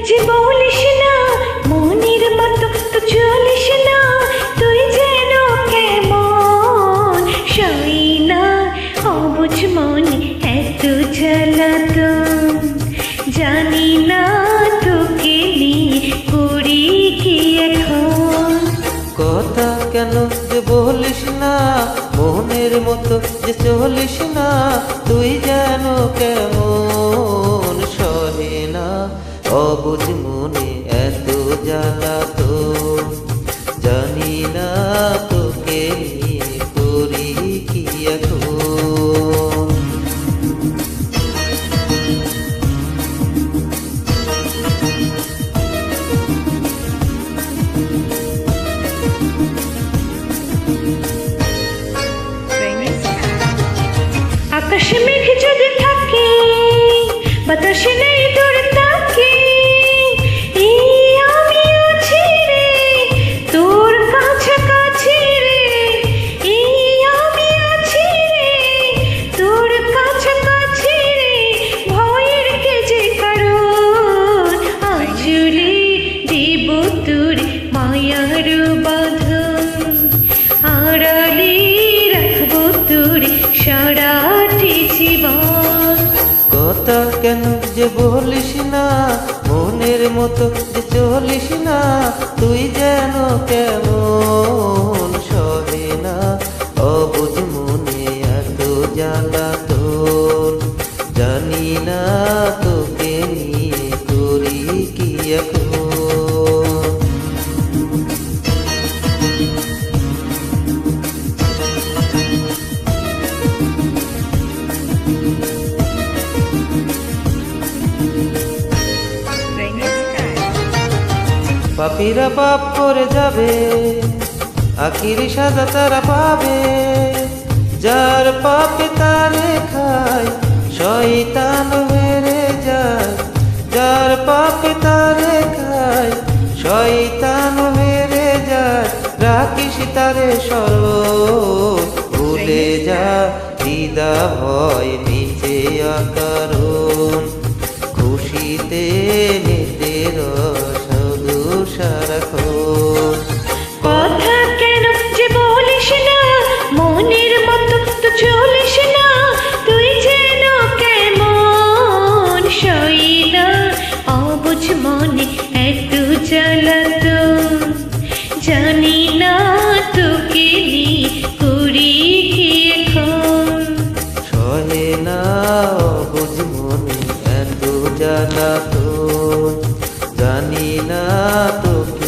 যে বলিস না মনের মতো তো চলিস না, তুই যেন কেমন সই না অবুঝ মনে এত জ্বালাতন। জানি না তোকে নিয়ে করি কি এখন। কথা কেন যে বলিস না মনের মতো যে চলিস না, তুই যেন কেমন সহে না অবুঝ মনে এত জ্বালাতন। জানি না তোকে নিয়ে করি কি এখন। আকাশে মেঘ যদি থাকে বাতাসে নেই তোর তাকে, এই আমি আছি রে তোর কাছাকাছি রে, এই আমি আছি রে তোর কাছাকাছি রে। ভয়ের কে যে কারণ আজলে দেব তোর মায়ার বাঁধন, আড়ালে রাখবো তোর সারাটি জীবন। কথা কেন যে বলিস না মনের মতো যে চলিস না, তুই যেন কেমন সহে না অবুঝ মনে এত জ্বালাতন। জানি না তোকে নিয়ে করি কি এখন। পাপীরা পাপ করে যাবে, আখিরি সাজা তারা পাবে। যার পাপে তারে খায় শয়তান মেরে যায়, যার পাপে তারে খায় শয়তান মেরে যায়। রাখিস তারে সরল ভুলে যা দিদা ভয় নিচে আকারণ। খুশিতে নিতে সারাক্ষণ। কথা কেন যে বলিস না মনের মতো তো চলিস না, তুই যেন কেমন সই না অবুঝ মনে এত জ্বালাতন। জানি না তোকে নিয়ে করি কি এখন। সহে না অবুঝ মনে এত জ্বালাতন। জানি না তোকে